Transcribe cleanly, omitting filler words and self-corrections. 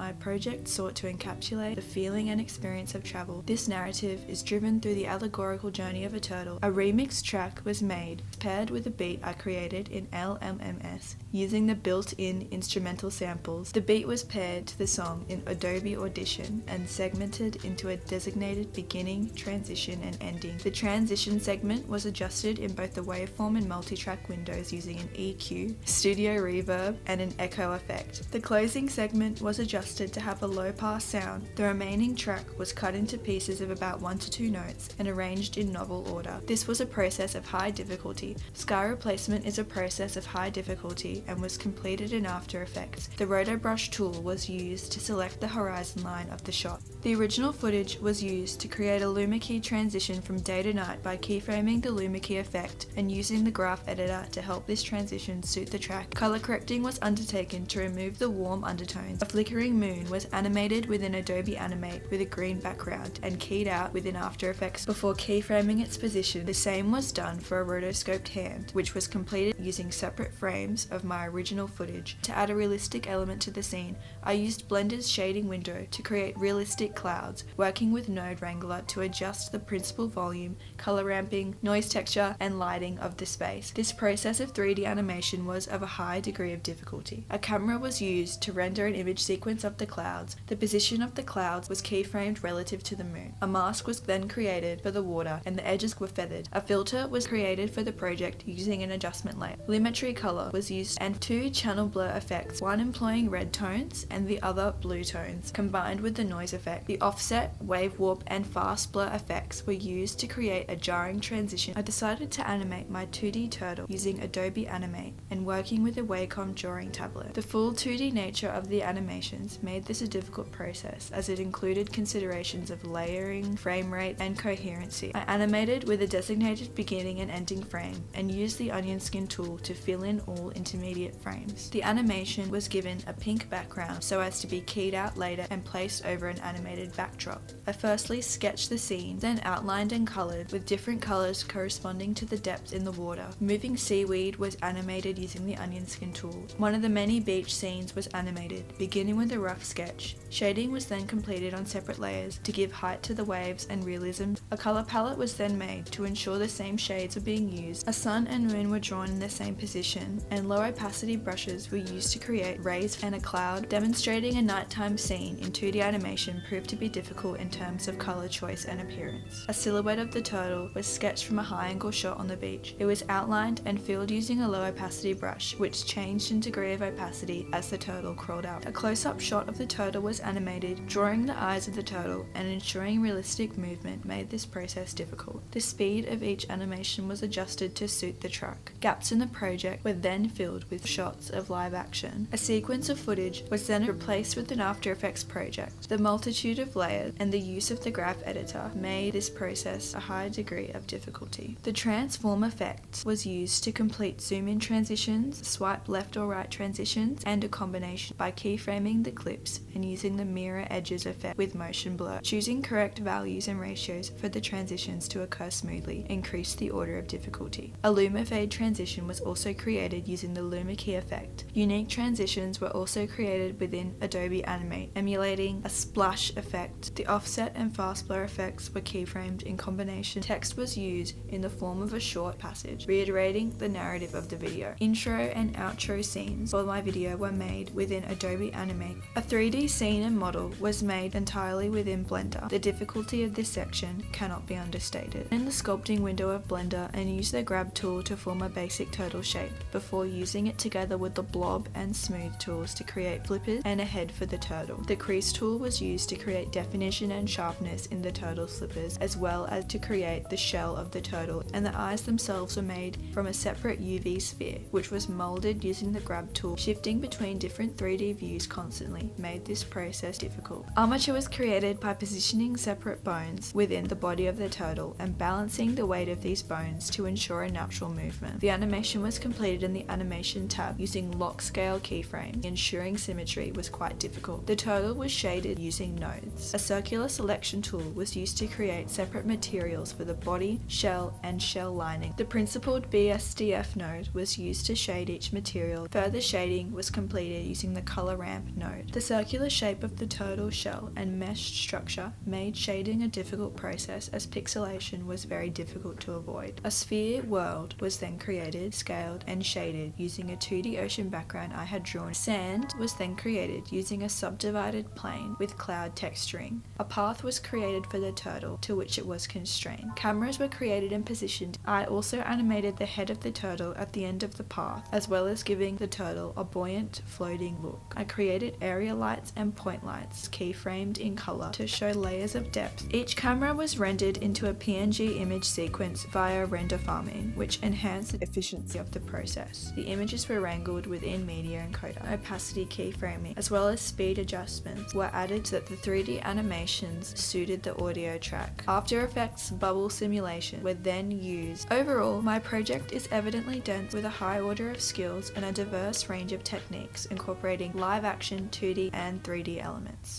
my project sought to encapsulate the feeling and experience of travel. This narrative is driven through the allegorical journey of a turtle. A remix track was made, paired with a beat I created in LMMS, using the built-in instrumental samples. The beat was paired to the song in Adobe Audition and segmented into a designated beginning, transition, and ending. The transition segment was adjusted in both the waveform and multi-track windows using an EQ, studio reverb, and an echo effect. The closing segment was adjusted to have a low-pass sound. The remaining track was cut into pieces of about 1 to 2 notes and arranged in novel order. This was a process of high difficulty. Sky replacement is a process of high difficulty and was completed in After Effects. The rotobrush tool was used to select the horizon line of the shot. The original footage was used to create a luma key transition from day to night by keyframing the luma key effect and using the graph editor to help this transition suit the track. Color correcting was undertaken to remove the warm undertones. A flickering moon was animated within Adobe Animate with a green background and keyed out within After Effects before keyframing its position. The same was done for a rotoscoped hand, which was completed using separate frames of my original footage. To add a realistic element to the scene, I used Blender's shading window to create realistic clouds, working with Node Wrangler to adjust the principal volume, color ramping, noise texture, and lighting of the space. This process of 3D animation was of a high degree of difficulty. A camera was used to render an image sequence of the clouds. The position of the clouds was keyframed relative to the moon. A mask was then created for the water and the edges were feathered. A filter was created for the project using an adjustment layer. Lumetri color was used and 2 channel blur effects, one employing red tones and the other blue tones, combined with the noise effect. The offset, wave warp, and fast blur effects were used to create a jarring transition. I decided to animate my 2D turtle using Adobe Animate and working with a Wacom drawing tablet. The full 2D nature of the animations made this a difficult process as it included considerations of layering, frame rate, and coherency. I animated with a designated beginning and ending frame and used the onion skin tool to fill in all intermediate frames. The animation was given a pink background so as to be keyed out later and placed over an animated backdrop. I firstly sketched the scene, then outlined and coloured with different colours corresponding to the depth in the water. Moving seaweed was animated using the onion skin tool. One of the many beach scenes was animated, beginning with a rough sketch. Shading was then completed on separate layers to give height to the waves and realism. A colour palette was then made to ensure the same shades were being used. A sun and moon were drawn in the same position, and low opacity brushes were used to create rays and a cloud. Demonstrating a nighttime scene in 2D animation proved to be difficult in terms of colour choice and appearance. A silhouette of the turtle was sketched from a high angle shot on the beach. It was outlined and filled using a low opacity brush, which changed in degree of opacity as the turtle crawled out. A close-up shot of the turtle was animated, drawing the eyes of the turtle and ensuring realistic movement made this process difficult. The speed of each animation was adjusted to suit the track. Gaps in the project were then filled with shots of live action. A sequence of footage was then replaced with an After Effects project. The multitude of layers and the use of the graph editor made this process a high degree of difficulty. The transform effect was used to complete zoom-in transitions, swipe left or right transitions, and a combination by keyframing the clips and using the mirror edges effect with motion blur. Choosing correct values and ratios for the transitions to occur smoothly increased the order of difficulty. A luma fade transition was also created using the luma key effect. Unique transitions were also created within Adobe Animate, emulating a splash effect. The offset and fast blur effects were keyframed in combination. Text was used in the form of a short passage, reiterating the narrative of the video. Intro and outro scenes for my video were made within Adobe Animate. A 3D scene and model was made entirely within Blender. The difficulty of this section cannot be understated. In the sculpting window of Blender and use the grab tool to form a basic turtle shape before using it together with the blob and smooth tools to create flippers and a head for the turtle. The crease tool was used to create definition and sharpness in the turtle slippers, as well as to create the shell of the turtle, and the eyes themselves were made from a separate UV sphere, which was molded using the grab tool. Shifting between different 3D views constantly made this process difficult. Armature was created by positioning separate bones within the body of the turtle and balancing the weight of these bones to ensure a natural movement. The animation was completed in the animation tab using lock scale keyframes. Ensuring symmetry was quite difficult. The turtle was shaded using nodes. A circular selection tool was used to create separate materials for the body, shell, and shell lining. The principled BSDF node was used to shade each material. Further shading was completed using the color ramp node. The circular shape of the turtle shell and meshed structure made shading a difficult process, as pixelation was very difficult to avoid. A sphere world was then created, scaled, and shaded using a 2D ocean background I had drawn. Sand was then created using a subdivided plane with cloud texturing. A path was created for the turtle, to which it was constrained. Cameras were created and positioned. I also animated the head of the turtle at the end of the path, as well as giving the turtle a buoyant, floating look. I created area lights and point lights, keyframed in color, to show layers of depth. Each camera was rendered into a PNG image sequence via render farming, which enhanced the efficiency of the process. The images were wrangled within Media Encoder. Opacity keyframing, as well as speed adjustments, were added so that the 3D animations suited the audio track. After Effects bubble simulation were then used. Overall, my project is evidently dense with a high order of skills and a diverse range of techniques incorporating live action, 2D and 3D elements.